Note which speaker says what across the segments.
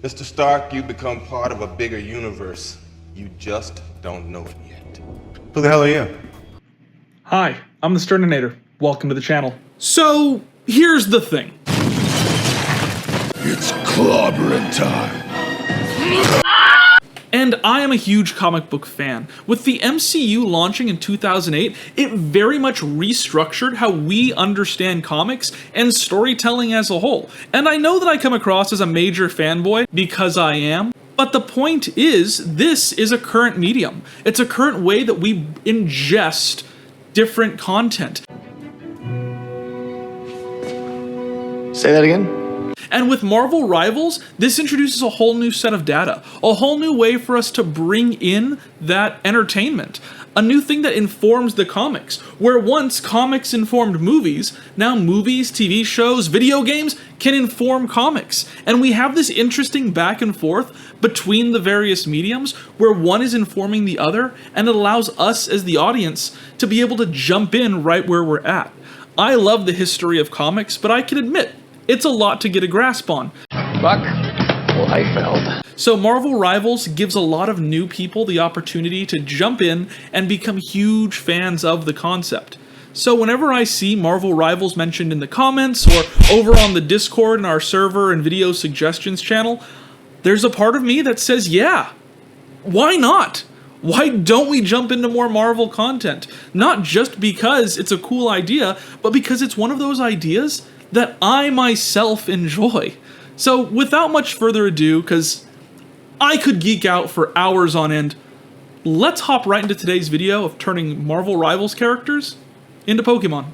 Speaker 1: Mr. Stark, you become part of a bigger universe. You just don't know it yet. Who the hell are you?
Speaker 2: Hi, I'm the Thesterninator. Welcome to the channel. So, here's the thing.
Speaker 3: It's clobbering time.
Speaker 2: And I am a huge comic book fan. With the MCU launching in 2008, it very much restructured how we understand comics and storytelling as a whole. And I know that I come across as a major fanboy because I am, but the point is, this is a current medium. It's a current way that we ingest different content.
Speaker 3: Say that again?
Speaker 2: And with Marvel Rivals, this introduces a whole new set of data, a whole new way for us to bring in that entertainment, a new thing that informs the comics, where once comics informed movies, now movies, TV shows, video games can inform comics. And we have this interesting back and forth between the various mediums, where one is informing the other, and it allows us as the audience to be able to jump in right where we're at. I love the history of comics, but I can admit, it's a lot to get a grasp on.
Speaker 3: Buck Liefeld.
Speaker 2: So Marvel Rivals gives a lot of new people the opportunity to jump in and become huge fans of the concept. So whenever I see Marvel Rivals mentioned in the comments or over on the Discord in our server and video suggestions channel, there's a part of me that says, yeah, why not? Why don't we jump into more Marvel content? Not just because it's a cool idea, but because it's one of those ideas that I myself enjoy. So without much further ado, because I could geek out for hours on end, let's hop right into today's video of turning Marvel Rivals characters into Pokemon.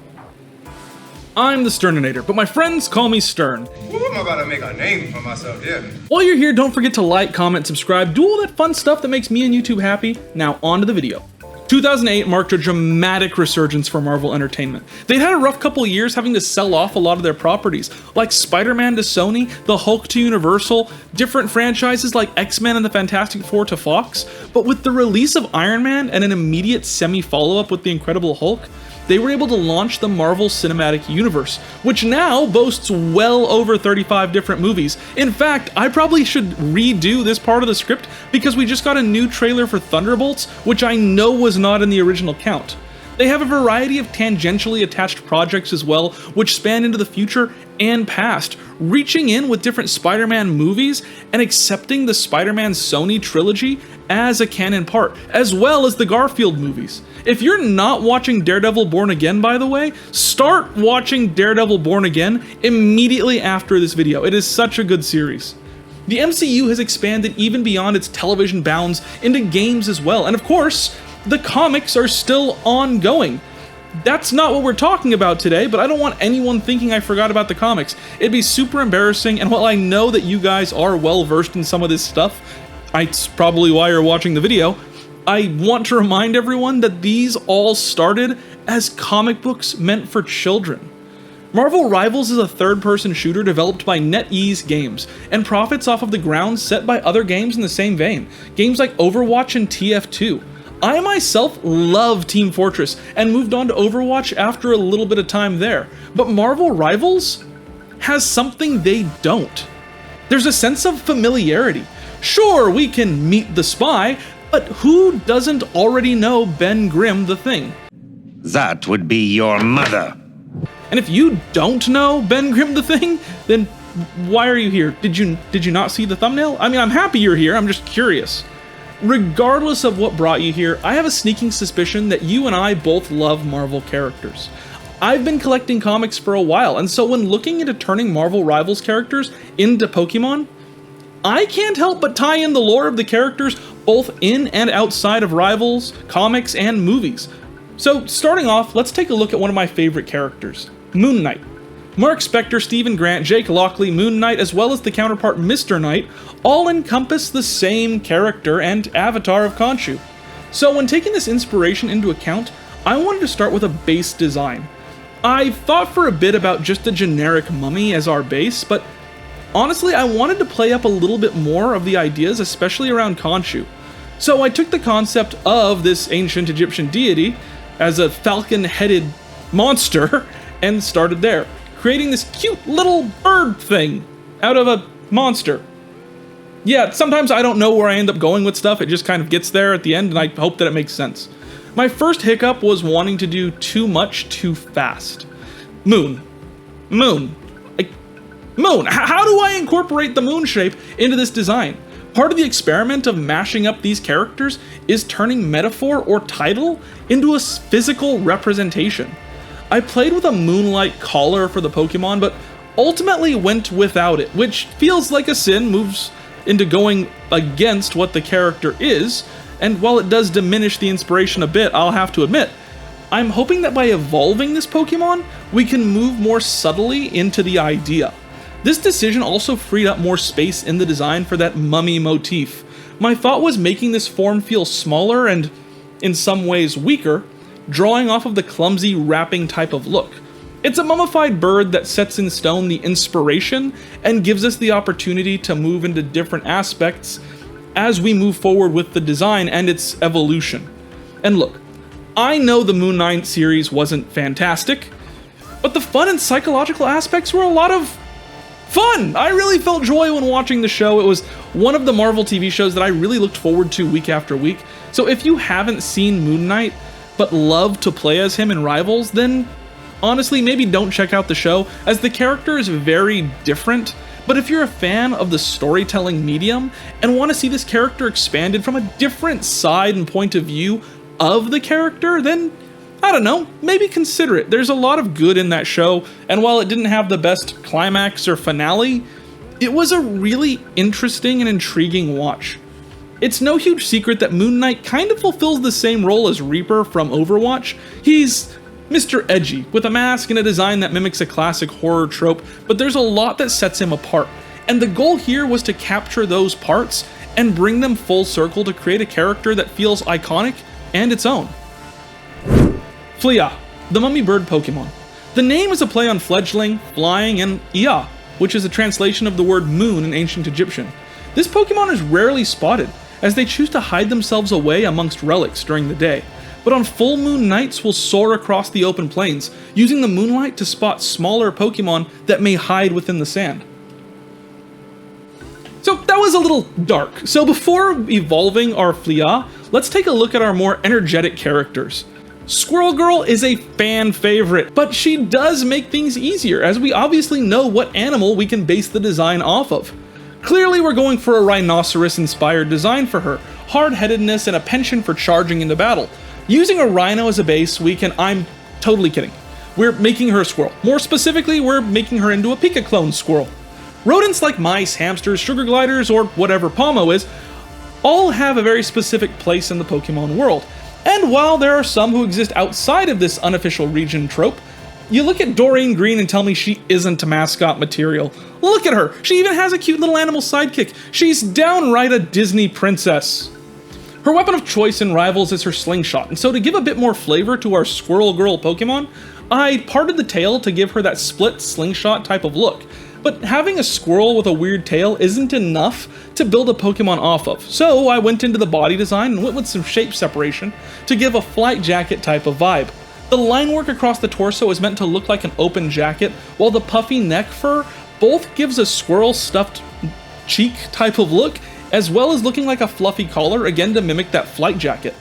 Speaker 2: I'm the Thesterninator, but my friends call me Stern.
Speaker 1: Ooh, I'm about to make a name for myself, yeah.
Speaker 2: While you're here, don't forget to like, comment, subscribe, do all that fun stuff that makes me and YouTube happy. Now on to the video. 2008 marked a dramatic resurgence for Marvel Entertainment. They'd had a rough couple of years having to sell off a lot of their properties, like Spider-Man to Sony, the Hulk to Universal, different franchises like X-Men and the Fantastic Four to Fox, but with the release of Iron Man and an immediate semi-follow-up with the Incredible Hulk, they were able to launch the Marvel Cinematic Universe, which now boasts well over 35 different movies. In fact, I probably should redo this part of the script because we just got a new trailer for Thunderbolts, which I know was not in the original count. They have a variety of tangentially attached projects as well, which span into the future and past, reaching in with different Spider-Man movies and accepting the Spider-Man Sony trilogy as a canon part, as well as the Garfield movies. If you're not watching Daredevil Born Again, by the way, start watching Daredevil Born Again immediately after this video. It is such a good series. The MCU has expanded even beyond its television bounds into games as well, and of course, the comics are still ongoing. That's not what we're talking about today, but I don't want anyone thinking I forgot about the comics. It'd be super embarrassing, and while I know that you guys are well versed in some of this stuff, it's probably why you're watching the video, I want to remind everyone that these all started as comic books meant for children. Marvel Rivals is a third-person shooter developed by NetEase Games, and profits off of the ground set by other games in the same vein, games like Overwatch and TF2. I myself love Team Fortress and moved on to Overwatch after a little bit of time there, but Marvel Rivals has something they don't. There's a sense of familiarity. Sure, we can meet the spy, but who doesn't already know Ben Grimm the Thing?
Speaker 4: That would be your mother.
Speaker 2: And if you don't know Ben Grimm the Thing, then why are you here? Did you not see the thumbnail? I mean, I'm happy you're here, I'm just curious. Regardless of what brought you here, I have a sneaking suspicion that you and I both love Marvel characters. I've been collecting comics for a while, and so when looking into turning Marvel Rivals characters into Pokemon, I can't help but tie in the lore of the characters both in and outside of Rivals, comics, and movies. So starting off, let's take a look at one of my favorite characters, Moon Knight. Mark Spector, Stephen Grant, Jake Lockley, Moon Knight, as well as the counterpart Mr. Knight, all encompass the same character and avatar of Khonshu. So when taking this inspiration into account, I wanted to start with a base design. I thought for a bit about just a generic mummy as our base, but honestly I wanted to play up a little bit more of the ideas, especially around Khonshu. So I took the concept of this ancient Egyptian deity as a falcon-headed monster and started there, creating this cute little bird thing out of a monster. Yeah, sometimes I don't know where I end up going with stuff, it just kind of gets there at the end and I hope that it makes sense. My first hiccup was wanting to do too much too fast. Moon. How do I incorporate the moon shape into this design? Part of the experiment of mashing up these characters is turning metaphor or title into a physical representation. I played with a moonlight collar for the Pokemon, but ultimately went without it, which feels like a sin, moves into going against what the character is, and while it does diminish the inspiration a bit, I'll have to admit, I'm hoping that by evolving this Pokemon, we can move more subtly into the idea. This decision also freed up more space in the design for that mummy motif. My thought was making this form feel smaller and, in some ways, weaker, drawing off of the clumsy wrapping type of look. It's a mummified bird that sets in stone the inspiration and gives us the opportunity to move into different aspects as we move forward with the design and its evolution. And look, I know the Moon Knight series wasn't fantastic, but the fun and psychological aspects were a lot of fun! I really felt joy when watching the show. It was one of the Marvel TV shows that I really looked forward to week after week. So if you haven't seen Moon Knight, but love to play as him in Rivals, then honestly, maybe don't check out the show, as the character is very different. But if you're a fan of the storytelling medium and want to see this character expanded from a different side and point of view of the character, then I don't know, maybe consider it. There's a lot of good in that show, and while it didn't have the best climax or finale, it was a really interesting and intriguing watch. It's no huge secret that Moon Knight kind of fulfills the same role as Reaper from Overwatch. He's Mr. Edgy, with a mask and a design that mimics a classic horror trope, but there's a lot that sets him apart. And the goal here was to capture those parts and bring them full circle to create a character that feels iconic and its own. Flia, the mummy bird Pokemon. The name is a play on fledgling, flying, and Ia, which is a translation of the word moon in ancient Egyptian. This Pokemon is rarely spotted, as they choose to hide themselves away amongst relics during the day, but on full moon nights will soar across the open plains, using the moonlight to spot smaller Pokemon that may hide within the sand. So that was a little dark, so before evolving our Flia, let's take a look at our more energetic characters. Squirrel Girl is a fan favorite, but she does make things easier, as we obviously know what animal we can base the design off of. Clearly we're going for a rhinoceros-inspired design for her, hard-headedness and a penchant for charging into battle. Using a rhino as a base, I'm totally kidding. We're making her a squirrel. More specifically, we're making her into a Pika clone squirrel. Rodents like mice, hamsters, sugar gliders, or whatever Pomo is, all have a very specific place in the Pokemon world. And while there are some who exist outside of this unofficial region trope, you look at Doreen Green and tell me she isn't mascot material. Look at her, she even has a cute little animal sidekick. She's downright a Disney princess. Her weapon of choice in Rivals is her slingshot, and so to give a bit more flavor to our Squirrel Girl Pokemon, I parted the tail to give her that split slingshot type of look. But having a squirrel with a weird tail isn't enough to build a Pokemon off of, so I went into the body design and went with some shape separation to give a flight jacket type of vibe. The line work across the torso is meant to look like an open jacket, while the puffy neck fur both gives a squirrel stuffed cheek type of look, as well as looking like a fluffy collar, again to mimic that flight jacket.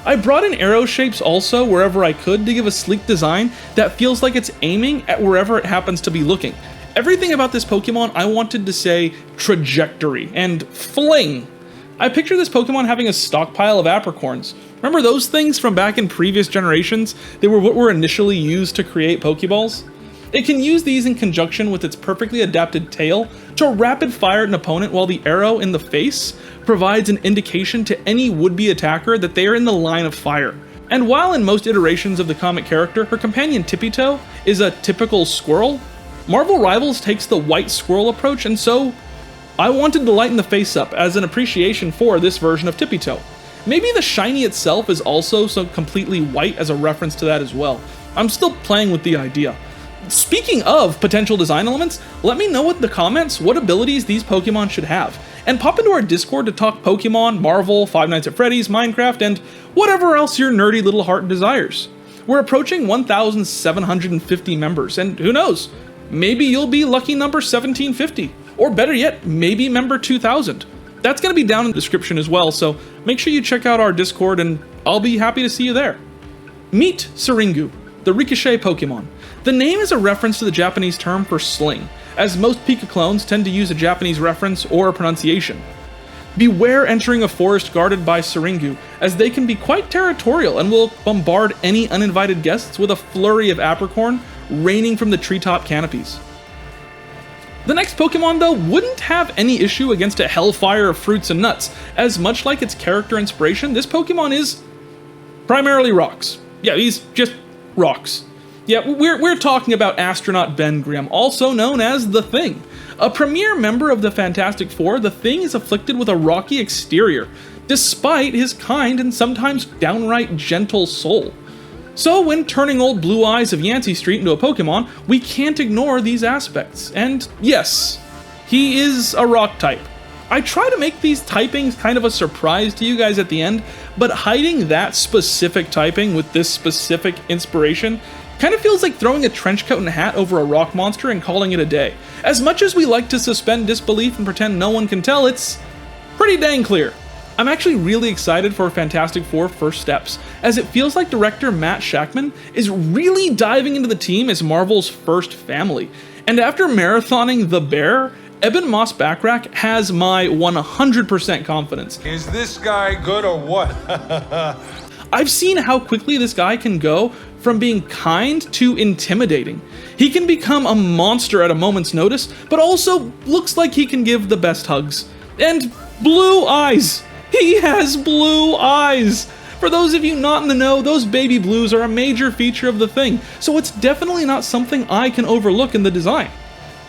Speaker 2: I brought in arrow shapes also wherever I could to give a sleek design that feels like it's aiming at wherever it happens to be looking. Everything about this Pokemon I wanted to say trajectory and fling. I picture this Pokemon having a stockpile of apricorns. Remember those things from back in previous generations? They were what were initially used to create Pokeballs? It can use these in conjunction with its perfectly adapted tail to rapid fire an opponent, while the arrow in the face provides an indication to any would-be attacker that they are in the line of fire. And while in most iterations of the comic character, her companion Tippy-Toe is a typical squirrel, Marvel Rivals takes the white squirrel approach, and so I wanted to lighten the face up as an appreciation for this version of Tippy-Toe. Maybe the shiny itself is also so completely white as a reference to that as well. I'm still playing with the idea. Speaking of potential design elements, let me know in the comments what abilities these Pokemon should have, and pop into our Discord to talk Pokemon, Marvel, Five Nights at Freddy's, Minecraft, and whatever else your nerdy little heart desires. We're approaching 1,750 members, and who knows, maybe you'll be lucky number 1750, or better yet, maybe member 2000. That's going to be down in the description as well, so make sure you check out our Discord and I'll be happy to see you there. Meet Syringu, the Ricochet Pokemon. The name is a reference to the Japanese term for sling, as most Pika clones tend to use a Japanese reference or a pronunciation. Beware entering a forest guarded by Syringu, as they can be quite territorial and will bombard any uninvited guests with a flurry of apricorn raining from the treetop canopies. The next Pokemon, though, wouldn't have any issue against a hellfire of fruits and nuts, as much like its character inspiration, this Pokemon is primarily rocks. Yeah, he's just rocks. Yeah, we're talking about astronaut Ben Grimm, also known as the Thing. A premier member of the Fantastic Four, the Thing is afflicted with a rocky exterior, despite his kind and sometimes downright gentle soul. So when turning old Blue Eyes of Yancey Street into a Pokemon, we can't ignore these aspects. And yes, he is a rock type. I try to make these typings kind of a surprise to you guys at the end, but hiding that specific typing with this specific inspiration kind of feels like throwing a trench coat and hat over a rock monster and calling it a day. As much as we like to suspend disbelief and pretend no one can tell, it's pretty dang clear. I'm actually really excited for Fantastic Four First Steps, as it feels like director Matt Shakman is really diving into the team as Marvel's first family. And after marathoning The Bear, Eben Moss-Backrack has my 100% confidence.
Speaker 5: Is this guy good or what?
Speaker 2: I've seen how quickly this guy can go from being kind to intimidating. He can become a monster at a moment's notice, but also looks like he can give the best hugs. And blue eyes! He has blue eyes! For those of you not in the know, those baby blues are a major feature of the Thing, so it's definitely not something I can overlook in the design.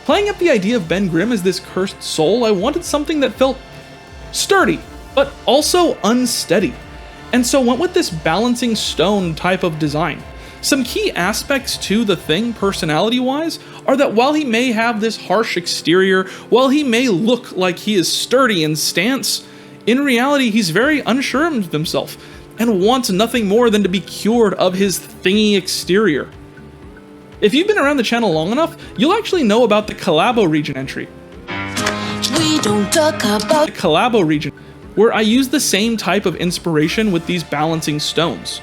Speaker 2: Playing up the idea of Ben Grimm as this cursed soul, I wanted something that felt sturdy, but also unsteady. And so went with this balancing stone type of design. Some key aspects to the Thing personality-wise are that while he may have this harsh exterior, while he may look like he is sturdy in stance, in reality he's very unsure of himself and wants nothing more than to be cured of his thingy exterior. If you've been around the channel long enough, you'll actually know about the Collabo region entry.
Speaker 6: We don't talk about
Speaker 2: The Collabo region, where I use the same type of inspiration with these balancing stones.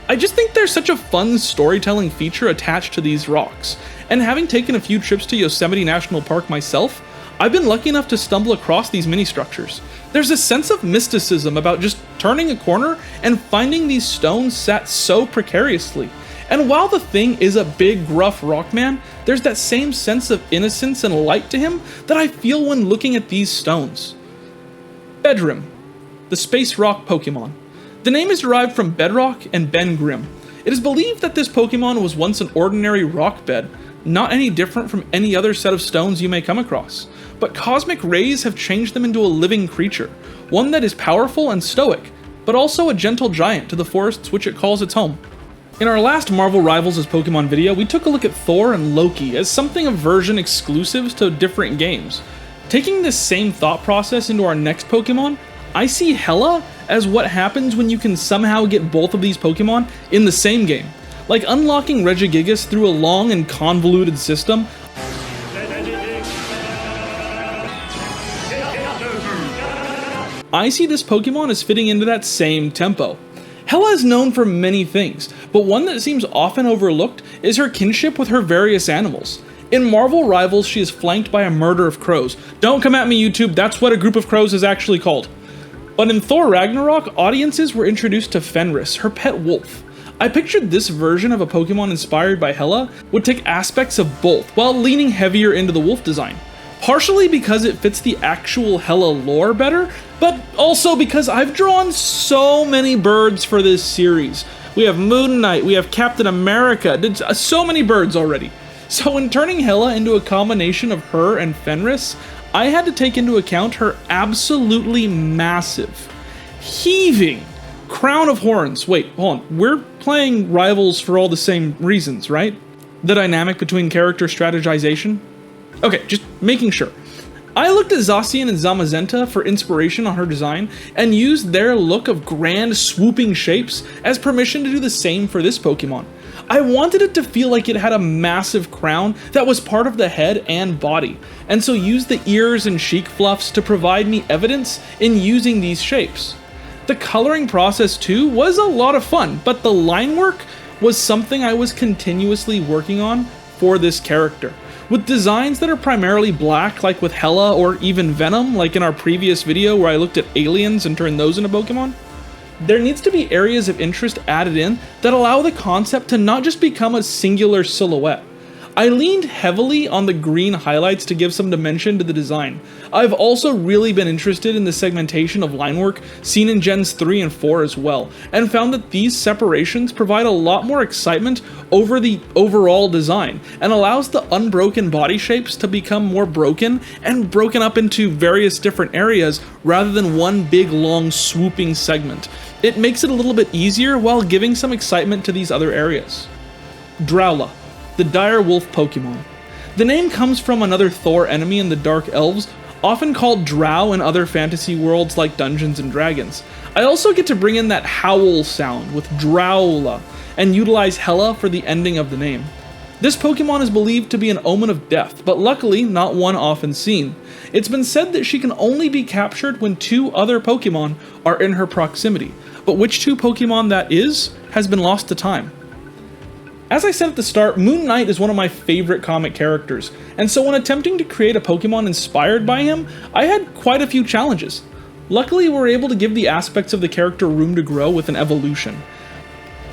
Speaker 2: I just think there's such a fun storytelling feature attached to these rocks, and having taken a few trips to Yosemite National Park myself, I've been lucky enough to stumble across these mini structures. There's a sense of mysticism about just turning a corner and finding these stones set so precariously. And while the Thing is a big, gruff rock man, there's that same sense of innocence and light to him that I feel when looking at these stones. Bedrim, the space rock Pokemon. The name is derived from bedrock and Ben Grimm. It is believed that this Pokemon was once an ordinary rock bed, not any different from any other set of stones you may come across. But cosmic rays have changed them into a living creature, one that is powerful and stoic, but also a gentle giant to the forests which it calls its home. In our last Marvel Rivals as Pokemon video, we took a look at Thor and Loki as something of version exclusives to different games. Taking this same thought process into our next Pokemon, I see Hela as what happens when you can somehow get both of these Pokemon in the same game. Like unlocking Regigigas through a long and convoluted system. I see this Pokemon as fitting into that same tempo. Hela is known for many things, but one that seems often overlooked is her kinship with her various animals. In Marvel Rivals, she is flanked by a murder of crows. Don't come at me, YouTube, that's what a group of crows is actually called. But in Thor Ragnarok, audiences were introduced to Fenris, her pet wolf. I pictured this version of a Pokemon inspired by Hela would take aspects of both, while leaning heavier into the wolf design. Partially because it fits the actual Hela lore better, but also because I've drawn so many birds for this series. We have Moon Knight, we have Captain America, so many birds already. So in turning Hela into a combination of her and Fenris, I had to take into account her absolutely massive, heaving crown of horns. Wait, hold on, we're playing Rivals for all the same reasons, right? The dynamic between character strategization? Okay, just making sure. I looked at Zacian and Zamazenta for inspiration on her design, and used their look of grand swooping shapes as permission to do the same for this Pokemon. I wanted it to feel like it had a massive crown that was part of the head and body, and so used the ears and cheek fluffs to provide me evidence in using these shapes. The coloring process too was a lot of fun, but the line work was something I was continuously working on for this character. With designs that are primarily black, like with Hela or even Venom, like in our previous video where I looked at aliens and turned those into Pokemon, there needs to be areas of interest added in that allow the concept to not just become a singular silhouette. I leaned heavily on the green highlights to give some dimension to the design. I've also really been interested in the segmentation of line work seen in Gens 3 and 4 as well, and found that these separations provide a lot more excitement over the overall design, and allows the unbroken body shapes to become more broken and broken up into various different areas rather than one big long swooping segment. It makes it a little bit easier while giving some excitement to these other areas. Drowla, the dire wolf Pokemon. The name comes from another Thor enemy in the Dark Elves, often called Drow in other fantasy worlds like Dungeons and Dragons. I also get to bring in that howl sound with Drowla, and utilize Hela for the ending of the name. This Pokemon is believed to be an omen of death, but luckily not one often seen. It's been said that she can only be captured when 2 other Pokemon are in her proximity, but which 2 Pokemon that is has been lost to time. As I said at the start, Moon Knight is one of my favorite comic characters, and so when attempting to create a Pokemon inspired by him, I had quite a few challenges. Luckily, we were able to give the aspects of the character room to grow with an evolution.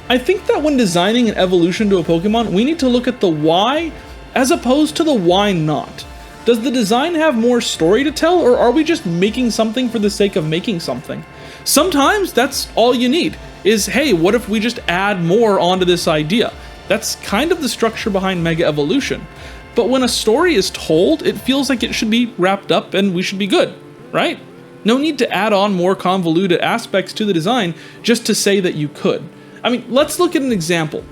Speaker 2: I think that when designing an evolution to a Pokemon, we need to look at the why as opposed to the why not. Does the design have more story to tell, or are we just making something for the sake of making something? Sometimes that's all you need, is hey, what if we just add more onto this idea? That's kind of the structure behind Mega Evolution. But when a story is told, it feels like it should be wrapped up and we should be good, right? No need to add on more convoluted aspects to the design just to say that you could. I mean, let's look at an example.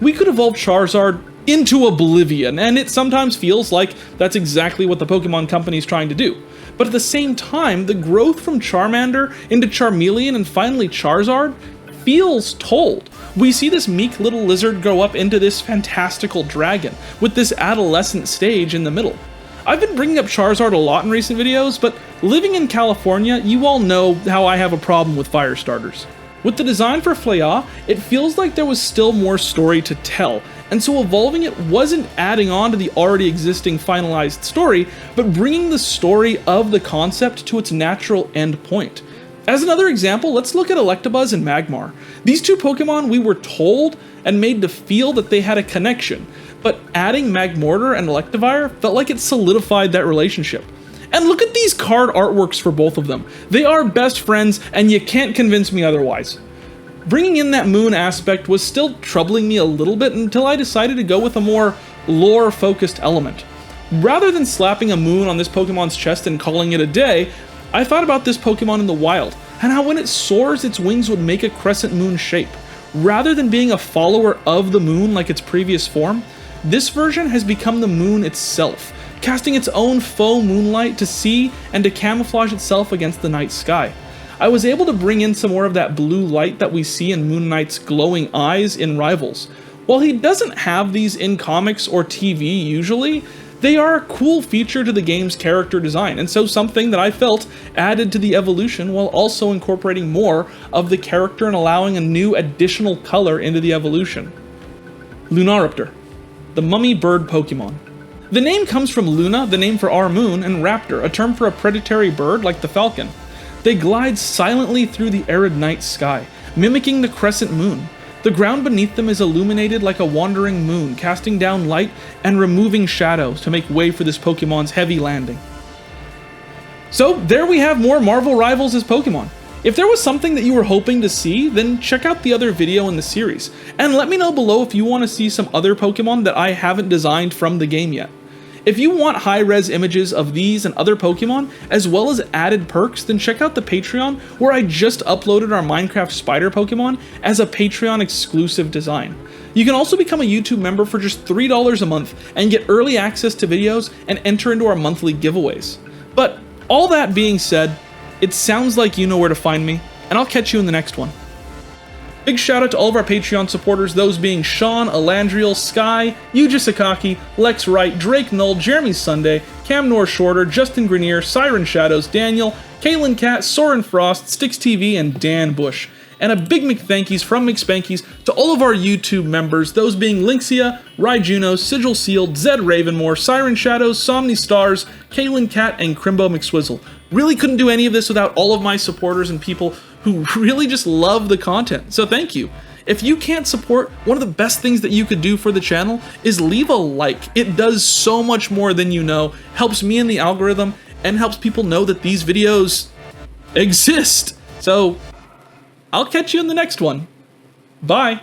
Speaker 2: We could evolve Charizard into Oblivion, and it sometimes feels like that's exactly what the Pokemon Company is trying to do. But at the same time, the growth from Charmander into Charmeleon and finally Charizard feels told. We see this meek little lizard grow up into this fantastical dragon, with this adolescent stage in the middle. I've been bringing up Charizard a lot in recent videos, but living in California, you all know how I have a problem with fire starters. With the design for Flaya, it feels like there was still more story to tell, and so evolving it wasn't adding on to the already existing finalized story, but bringing the story of the concept to its natural end point. As another example, let's look at Electabuzz and Magmar. These 2 Pokemon we were told and made to feel that they had a connection, but adding Magmortar and Electivire felt like it solidified that relationship. And look at these card artworks for both of them. They are best friends, and you can't convince me otherwise. Bringing in that moon aspect was still troubling me a little bit until I decided to go with a more lore-focused element. Rather than slapping a moon on this Pokemon's chest and calling it a day, I thought about this Pokemon in the wild, and how when it soars, its wings would make a crescent moon shape. Rather than being a follower of the moon like its previous form, this version has become the moon itself, casting its own faux moonlight to see and to camouflage itself against the night sky. I was able to bring in some more of that blue light that we see in Moon Knight's glowing eyes in Rivals. While he doesn't have these in comics or TV usually, they are a cool feature to the game's character design, and so something that I felt added to the evolution while also incorporating more of the character and allowing a new additional color into the evolution. Lunaraptor, the mummy bird Pokemon. The name comes from Luna, the name for our moon, and Raptor, a term for a predatory bird like the falcon. They glide silently through the arid night sky, mimicking the crescent moon. The ground beneath them is illuminated like a wandering moon, casting down light and removing shadows to make way for this Pokemon's heavy landing. So there we have more Marvel Rivals as Pokemon. If there was something that you were hoping to see, then check out the other video in the series, and let me know below if you want to see some other Pokemon that I haven't designed from the game yet. If you want high-res images of these and other Pokemon, as well as added perks, then check out the Patreon, where I just uploaded our Minecraft Spider Pokemon as a Patreon exclusive design. You can also become a YouTube member for just $3 a month and get early access to videos and enter into our monthly giveaways. But all that being said, it sounds like you know where to find me, and I'll catch you in the next one. Big shout out to all of our Patreon supporters, those being Sean, Elandriel, Sky, Yuji Sakaki, Lex Wright, Drake Null, Jeremy Sunday, Cam Nor Shorter, Justin Grenier, Siren Shadows, Daniel, Kaylin Cat, Soren Frost, Stix TV, and Dan Bush. And a big McThankies from McSpankies to all of our YouTube members, those being Lynxia, Juno, Sigil Sealed, Zed Ravenmore, Siren Shadows, Somni Stars, Kaylin Cat, and Crimbo McSwizzle. Really couldn't do any of this without all of my supporters and people who really just love the content, so thank you. If you can't support, one of the best things that you could do for the channel is leave a like. It does so much more than you know, helps me in the algorithm, and helps people know that these videos exist. So, I'll catch you in the next one. Bye.